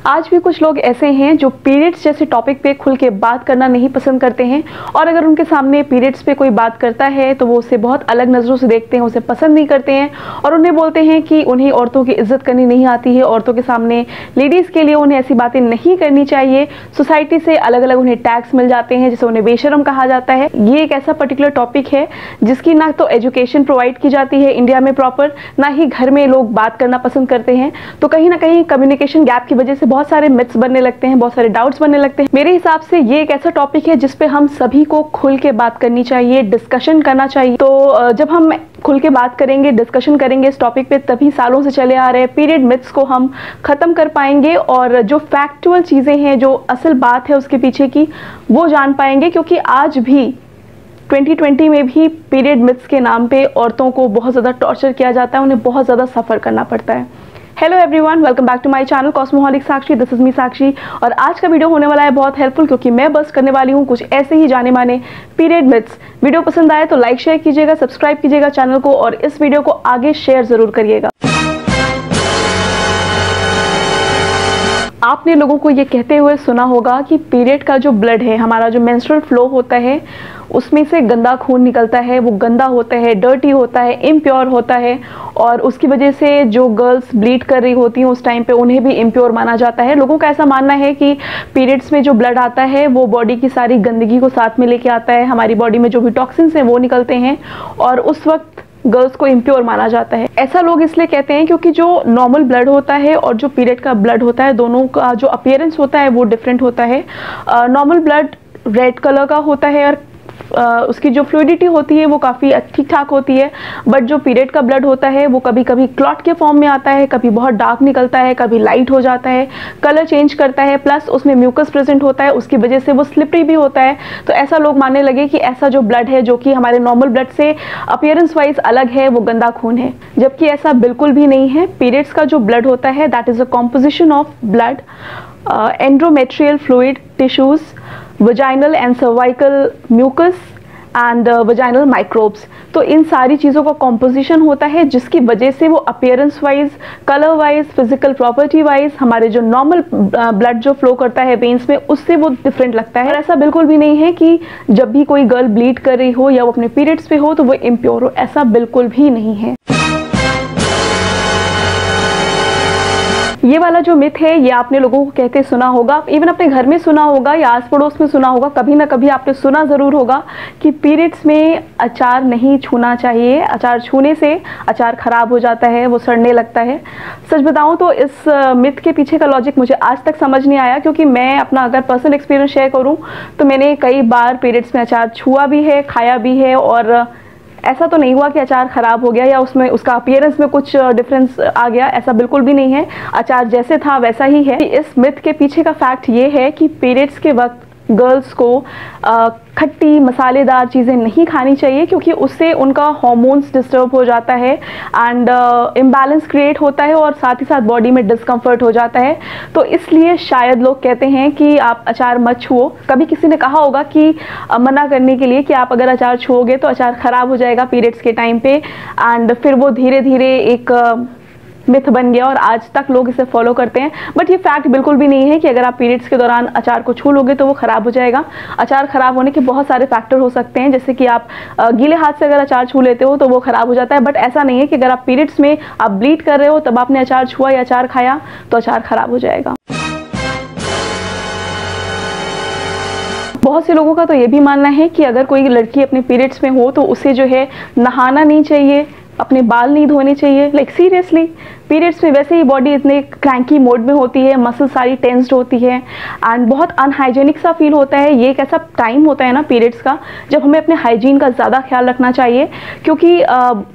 आज भी कुछ लोग ऐसे हैं जो पीरियड्स जैसे टॉपिक पे खुल के बात करना नहीं पसंद करते हैं, और अगर उनके सामने पीरियड्स पे कोई बात करता है तो वो उसे बहुत अलग नज़रों से देखते हैं, उसे पसंद नहीं करते हैं और उन्हें बोलते हैं कि उन्हें औरतों की इज्जत करनी नहीं आती है, औरतों के सामने लेडीज़ के लिए उन्हें ऐसी बातें नहीं करनी चाहिए। सोसाइटी से अलग अलग उन्हें टैग्स मिल जाते हैं जिसे उन्हें बेशरम कहा जाता है। ये एक ऐसा पर्टिकुलर टॉपिक है जिसकी ना तो एजुकेशन प्रोवाइड की जाती है इंडिया में प्रॉपर, ना ही घर में लोग बात करना पसंद करते हैं। तो कहीं ना कहीं कम्युनिकेशन गैप की वजह से बहुत सारे मिथ्स बनने लगते हैं, बहुत सारे डाउट्स बनने लगते हैं। मेरे हिसाब से ये एक ऐसा टॉपिक है जिस पे हम सभी को खुल के बात करनी चाहिए, डिस्कशन करना चाहिए। तो जब हम खुल के बात करेंगे, डिस्कशन करेंगे इस टॉपिक पे, तभी सालों से चले आ रहे पीरियड मिथ्स को हम खत्म कर पाएंगे और जो फैक्चुअल चीजें हैं, जो असल बात है उसके पीछे की, वो जान पाएंगे। क्योंकि आज भी 2020 में भी पीरियड मिथ्स के नाम पे औरतों को बहुत ज़्यादा टॉर्चर किया जाता है, उन्हें बहुत ज़्यादा सफ़र करना पड़ता है। Hello everyone, welcome back to my channel cosmoholic Sakshi. This is me Sakshi और आज का वीडियो होने वाला है बहुत हेल्पफुल, क्योंकि मैं बस करने वाली हूँ कुछ ऐसे ही जाने माने पीरियड मिथ्स। वीडियो पसंद आए तो लाइक शेयर कीजिएगा, सब्सक्राइब कीजिएगा चैनल को और इस वीडियो को आगे शेयर ज़रूर करिएगा। आपने लोगों को ये कहते हुए सुना होगा कि पीरियड का जो ब्लड है, हमारा जो मेंस्ट्रुअल फ्लो होता है, उसमें से गंदा खून निकलता है, वो गंदा होता है, डर्टी होता है, इम्प्योर होता है और उसकी वजह से जो गर्ल्स ब्लीड कर रही होती हैं उस टाइम पे उन्हें भी इम्प्योर माना जाता है। लोगों का ऐसा मानना है कि पीरियड्स में जो ब्लड आता है वो बॉडी की सारी गंदगी को साथ में लेके आता है, हमारी बॉडी में जो भी टॉक्सिन्स हैं वो निकलते हैं और उस वक्त गर्ल्स को इम्प्योर माना जाता है। ऐसा लोग इसलिए कहते हैं क्योंकि जो नॉर्मल ब्लड होता है और जो पीरियड का ब्लड होता है, दोनों का जो अपीयरेंस होता है वो डिफरेंट होता है। नॉर्मल ब्लड रेड कलर का होता है और उसकी जो फ्लूइडिटी होती है वो काफ़ी ठीक ठाक होती है, बट जो पीरियड का ब्लड होता है वो कभी कभी क्लॉट के फॉर्म में आता है, कभी बहुत डार्क निकलता है, कभी लाइट हो जाता है, कलर चेंज करता है, प्लस उसमें म्यूकस प्रेजेंट होता है, उसकी वजह से वो स्लिपरी भी होता है। तो ऐसा लोग मानने लगे कि ऐसा जो ब्लड है जो कि हमारे नॉर्मल ब्लड से अपीयरेंस वाइज अलग है, वो गंदा खून है, जबकि ऐसा बिल्कुल भी नहीं है। पीरियड्स का जो ब्लड होता है that is a composition of blood, endometrial fluid, tissues, vaginal and cervical mucus and vaginal microbes. तो इन सारी चीज़ों का कॉम्पोजिशन होता है जिसकी वजह से वो appearance wise, colour wise, physical property wise हमारे जो नॉर्मल ब्लड जो फ्लो करता है वेन्स में उससे वो डिफरेंट लगता है। और ऐसा बिल्कुल भी नहीं है कि जब भी कोई गर्ल ब्लीड कर रही हो या वो अपने पीरियड्स पे हो तो वो इम्प्योर हो, ऐसा बिल्कुल भी नहीं है। ये वाला जो मिथ है ये आपने लोगों को कहते सुना होगा, इवन अपने घर में सुना होगा या आस पड़ोस में सुना होगा, कभी ना कभी आपने सुना ज़रूर होगा कि पीरियड्स में अचार नहीं छूना चाहिए, अचार छूने से अचार ख़राब हो जाता है, वो सड़ने लगता है। सच बताऊं तो इस मिथ के पीछे का लॉजिक मुझे आज तक समझ नहीं आया, क्योंकि मैं अपना अगर पर्सनल एक्सपीरियंस शेयर करूँ तो मैंने कई बार पीरियड्स में अचार छुआ भी है, खाया भी है और ऐसा तो नहीं हुआ कि अचार ख़राब हो गया या उसमें उसका अपीयरेंस में कुछ डिफरेंस आ गया, ऐसा बिल्कुल भी नहीं है। अचार जैसे था वैसा ही है। इस मिथ के पीछे का फैक्ट ये है कि पीरियड्स के वक्त गर्ल्स को खट्टी मसालेदार चीज़ें नहीं खानी चाहिए, क्योंकि उससे उनका हार्मोन्स डिस्टर्ब हो जाता है एंड इम्बैलेंस क्रिएट होता है और साथ ही साथ बॉडी में डिस्कम्फर्ट हो जाता है। तो इसलिए शायद लोग कहते हैं कि आप अचार मत छुओ। कभी किसी ने कहा होगा कि मना करने के लिए कि आप अगर अचार छुओगे तो अचार ख़राब हो जाएगा पीरियड्स के टाइम पे, एंड फिर वो धीरे धीरे एक मिथ बन गया और आज तक लोग इसे फॉलो करते हैं। बट ये फैक्ट बिल्कुल भी नहीं है कि अगर आप पीरियड्स के दौरान अचार को छू लोगे तो वो ख़राब हो जाएगा। अचार ख़राब होने के बहुत सारे फैक्टर हो सकते हैं, जैसे कि आप गीले हाथ से अगर अचार छू लेते हो तो वो ख़राब हो जाता है, बट ऐसा नहीं है कि अगर आप पीरियड्स में आप ब्लीड कर रहे हो तब आपने अचार छुआ या अचार खाया तो अचार ख़राब हो जाएगा। बहुत से लोगों का तो ये भी मानना है कि अगर कोई लड़की अपने पीरियड्स में हो तो उसे जो है नहाना नहीं चाहिए, अपने बाल नहीं धोने चाहिए। लाइक सीरियसली, पीरियड्स में वैसे ही बॉडी इतने क्रैंकी मोड में होती है, मसल सारी टेंस्ड होती है एंड बहुत अनहाइजेनिक सा फील होता है। ये एक ऐसा टाइम होता है ना पीरियड्स का जब हमें अपने हाइजीन का ज़्यादा ख्याल रखना चाहिए, क्योंकि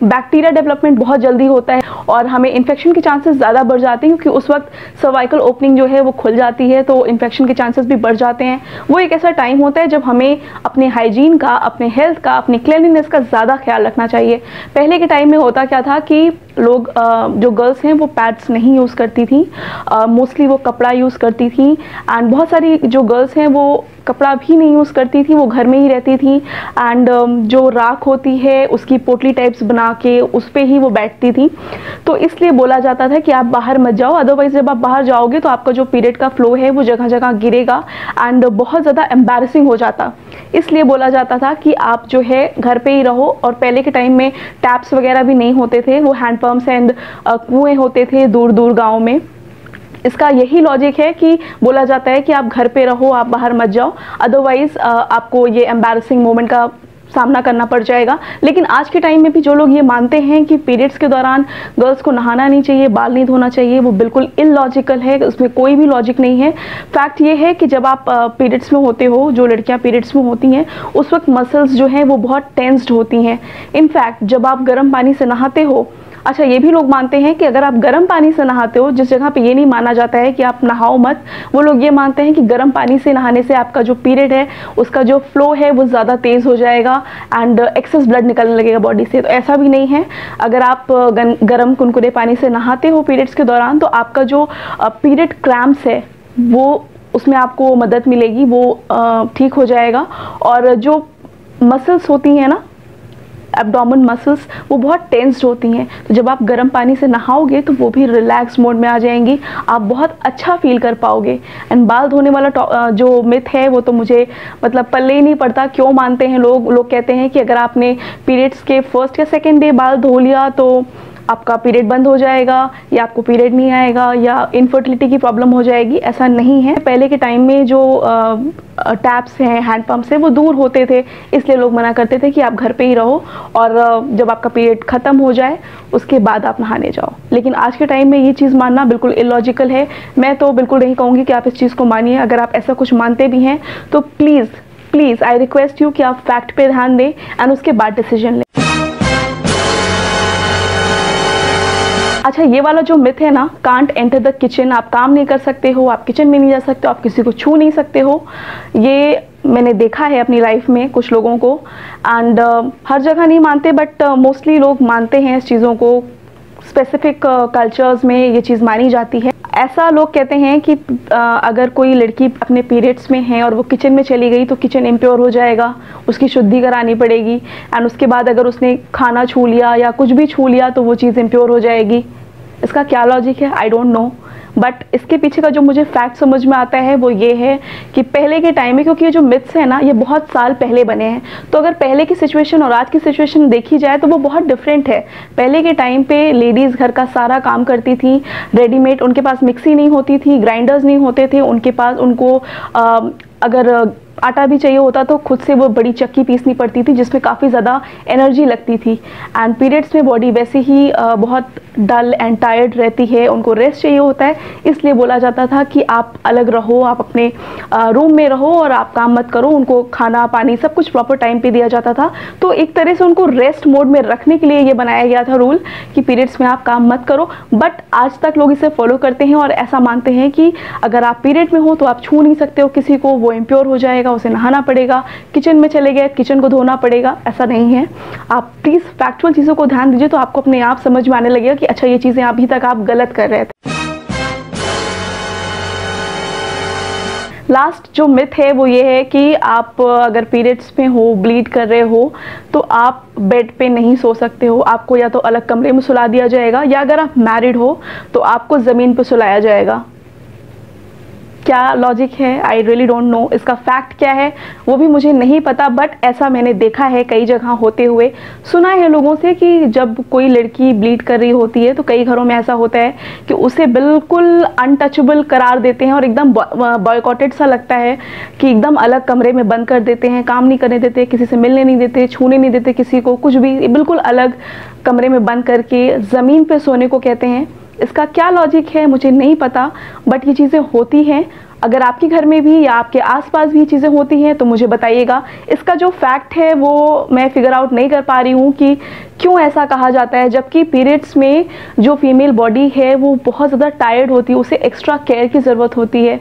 बैक्टीरिया डेवलपमेंट बहुत जल्दी होता है और हमें इन्फेक्शन के चांसेस ज़्यादा बढ़ जाते हैं, क्योंकि उस वक्त सर्वाइकल ओपनिंग जो है वो खुल जाती है, तो इन्फेक्शन के चांसेस भी बढ़ जाते हैं। वो एक ऐसा टाइम होता है जब हमें अपने हाइजीन का, अपने हेल्थ का, अपनी क्लीनलीनेस का ज़्यादा ख्याल रखना चाहिए। पहले के टाइम में होता क्या था कि लोग जो गर्ल्स हैं वो पैड्स नहीं यूज़ करती थी, मोस्टली वो कपड़ा यूज़ करती थी। एंड बहुत सारी जो गर्ल्स हैं वो कपड़ा भी नहीं यूज़ करती थी, वो घर में ही रहती थी। एंड जो राख होती है उसकी पोटली टाइप्स बना के उस पर ही वो बैठती थी। तो इसलिए बोला जाता था कि आप बाहर मत जाओ, अदरवाइज जब आप बाहर जाओगे तो आपका जो पीरियड का फ्लो है वो जगह जगह गिरेगा एंड बहुत ज़्यादा एम्बैरेसिंग हो जाता। इसलिए बोला जाता था कि आप जो है घर पे ही रहो। और पहले के टाइम में टैप्स वगैरह भी नहीं होते थे, वो हैंडपम्प्स एंड कुएँ होते थे दूर दूर गाँव में। इसका यही लॉजिक है कि बोला जाता है कि आप घर पे रहो, आप बाहर मत जाओ, अदरवाइज आपको ये एम्बैरेसिंग मोमेंट का सामना करना पड़ जाएगा। लेकिन आज के टाइम में भी जो लोग ये मानते हैं कि पीरियड्स के दौरान गर्ल्स को नहाना नहीं चाहिए, बाल नहीं धोना चाहिए, वो बिल्कुल इलॉजिकल है, उसमें कोई भी लॉजिक नहीं है। फैक्ट ये है कि जब आप पीरियड्स में होते हो, जो लड़कियां पीरियड्स में होती हैं उस वक्त मसल्स जो हैं वो बहुत टेंस्ड होती हैं। इनफैक्ट जब आप गर्म पानी से नहाते हो, अच्छा ये भी लोग मानते हैं कि अगर आप गर्म पानी से नहाते हो, जिस जगह पे ये नहीं माना जाता है कि आप नहाओ मत, वो लोग ये मानते हैं कि गर्म पानी से नहाने से आपका जो पीरियड है उसका जो फ्लो है वो ज़्यादा तेज़ हो जाएगा एंड एक्सेस ब्लड निकलने लगेगा बॉडी से। तो ऐसा भी नहीं है। अगर आप गर्म कुनकुने पानी से नहाते हो पीरियड्स के दौरान तो आपका जो पीरियड क्रैम्प्स है वो उसमें आपको मदद मिलेगी, वो ठीक हो जाएगा। और जो मसल्स होती हैं ना, एब्डोमेन मसल्स, वो बहुत टेंस्ड होती हैं। तो जब आप गर्म पानी से नहाओगे तो वो भी रिलैक्स मोड में आ जाएंगी, आप बहुत अच्छा फील कर पाओगे। एंड बाल धोने वाला जो मिथ है वो तो मुझे मतलब पल्ले ही नहीं पड़ता, क्यों मानते हैं लोग कहते हैं कि अगर आपने पीरियड्स के फर्स्ट या सेकेंड डे बाल धो लिया तो आपका पीरियड बंद हो जाएगा, या आपको पीरियड नहीं आएगा, या इनफर्टिलिटी की प्रॉब्लम हो जाएगी। ऐसा नहीं है। पहले के टाइम में जो टैप्स हैं, हैंडपम्प्स हैं, वो दूर होते थे, इसलिए लोग मना करते थे कि आप घर पे ही रहो और जब आपका पीरियड ख़त्म हो जाए उसके बाद आप नहाने जाओ। लेकिन आज के टाइम में ये चीज़ मानना बिल्कुल इलॉजिकल है। मैं तो बिल्कुल नहीं कहूँगी कि आप इस चीज़ को मानिए। अगर आप ऐसा कुछ मानते भी हैं तो प्लीज़ आई रिक्वेस्ट यू कि आप फैक्ट पे ध्यान दें एंड उसके बाद डिसीजन लें। अच्छा, ये वाला जो मिथ है ना, कांट एंटर द किचन, आप काम नहीं कर सकते हो, आप किचन में नहीं जा सकते हो, आप किसी को छू नहीं सकते हो, ये मैंने देखा है अपनी लाइफ में कुछ लोगों को। एंड हर जगह नहीं मानते बट मोस्टली लोग मानते हैं इस चीज़ों को। स्पेसिफिक कल्चर्स में ये चीज़ मानी जाती है। ऐसा लोग कहते हैं कि अगर कोई लड़की अपने पीरियड्स में है और वो किचन में चली गई तो किचन इम्प्योर हो जाएगा, उसकी शुद्धि करानी पड़ेगी। एंड उसके बाद अगर उसने खाना छू लिया या कुछ भी छू लिया तो वो चीज़ इम्प्योर हो जाएगी। इसका क्या लॉजिक है आई डोंट नो, बट इसके पीछे का जो मुझे फैक्ट समझ में आता है वो ये है कि पहले के टाइम में, क्योंकि ये जो मिथ्स है ना ये बहुत साल पहले बने हैं, तो अगर पहले की सिचुएशन और आज की सिचुएशन देखी जाए तो वो बहुत डिफरेंट है। पहले के टाइम पे लेडीज़ घर का सारा काम करती थी, रेडीमेड, उनके पास मिक्सी नहीं होती थी, ग्राइंडर्स नहीं होते थे उनके पास, उनको अगर आटा भी चाहिए होता तो खुद से वो बड़ी चक्की पीसनी पड़ती थी जिसमें काफ़ी ज़्यादा एनर्जी लगती थी। एंड पीरियड्स में बॉडी वैसे ही बहुत डल एंड टायर्ड रहती है, उनको रेस्ट चाहिए होता है, इसलिए बोला जाता था कि आप अलग रहो, आप अपने रूम में रहो और आप काम मत करो। उनको खाना पानी सब कुछ प्रॉपर टाइम पे दिया जाता था। तो एक तरह से उनको रेस्ट मोड में रखने के लिए ये बनाया गया था रूल कि पीरियड्स में आप काम मत करो। बट आज तक लोग इसे फॉलो करते हैं और ऐसा मानते हैं कि अगर आप पीरियड में हो तो आप छू नहीं सकते हो किसी को, वो इम्प्योर हो जाएगा, उसे नहाना पड़ेगा, किचन में चले गए किचन को धोना पड़ेगा। ऐसा नहीं है। आप प्लीज़ फैक्चुअल चीज़ों को ध्यान दीजिए तो आपको अपने आप समझ में आने लगेगा कि अच्छा ये चीज़ें अभी तक आप गलत कर रहे थे। लास्ट जो मिथ है वो ये है कि आप अगर पीरियड्स में हो, ब्लीड कर रहे हो तो आप बेड पे नहीं सो सकते हो, आपको या तो अलग कमरे में सुला दिया जाएगा या अगर आप मैरिड हो तो आपको ज़मीन पे सुलाया जाएगा। क्या लॉजिक है आई रियली डोंट नो। इसका फैक्ट क्या है वो भी मुझे नहीं पता, बट ऐसा मैंने देखा है कई जगह होते हुए। सुना है लोगों से कि जब कोई लड़की ब्लीड कर रही होती है तो कई घरों में ऐसा होता है कि उसे बिल्कुल अनटचेबल करार देते हैं और एकदम बॉयकॉटेड सा लगता है कि एकदम अलग कमरे में बंद कर देते हैं, काम नहीं करने देते, किसी से मिलने नहीं देते, छूने नहीं देते किसी को, कुछ भी, बिल्कुल अलग कमरे में बंद करके ज़मीन पे सोने को कहते हैं। इसका क्या लॉजिक है मुझे नहीं पता, बट ये चीज़ें होती हैं। अगर आपके घर में भी या आपके आसपास भी चीज़ें होती हैं तो मुझे बताइएगा। इसका जो फैक्ट है वो मैं फिगर आउट नहीं कर पा रही हूँ कि क्यों ऐसा कहा जाता है, जबकि पीरियड्स में जो फीमेल बॉडी है वो बहुत ज़्यादा टायर्ड होती है, उसे एक्स्ट्रा केयर की ज़रूरत होती है,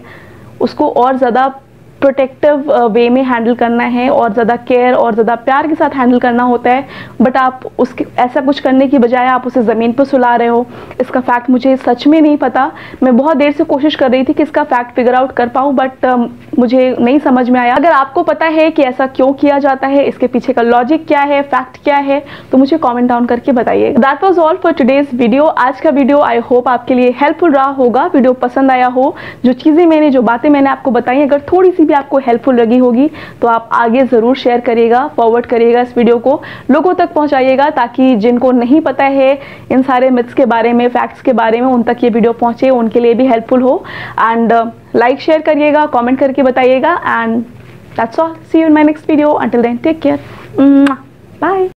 उसको और ज़्यादा प्रोटेक्टिव वे में हैंडल करना है और ज़्यादा केयर और ज़्यादा प्यार के साथ हैंडल करना होता है, बट आप उसके ऐसा कुछ करने की बजाय आप उसे ज़मीन पर सुला रहे हो। इसका फैक्ट मुझे सच में नहीं पता। मैं बहुत देर से कोशिश कर रही थी कि इसका फैक्ट फिगर आउट कर पाऊँ, बट मुझे नहीं समझ में आया। अगर आपको पता है कि ऐसा क्यों किया जाता है, इसके पीछे का लॉजिक क्या है, फैक्ट क्या है, तो मुझे कॉमेंट डाउन करके बताइए। That was all for today's video. आज का वीडियो आई होप आपके लिए हेल्पफुल रहा होगा, वीडियो पसंद आया हो। जो बातें मैंने आपको बताई अगर थोड़ी सी भी आपको हेल्पफुल लगी होगी तो आप आगे ज़रूर शेयर करिएगा, फॉरवर्ड करिएगा, इस वीडियो को लोगों तक पहुंचाइएगा, ताकि जिनको नहीं पता है इन सारे मिथ्स के बारे में, फैक्ट्स के बारे में, उन तक ये वीडियो पहुंचे, उनके लिए भी हेल्पफुल हो। एंड लाइक शेयर करिएगा, कमेंट करके बताइएगा। And that's all, see you in my next video. Until then take care, bye.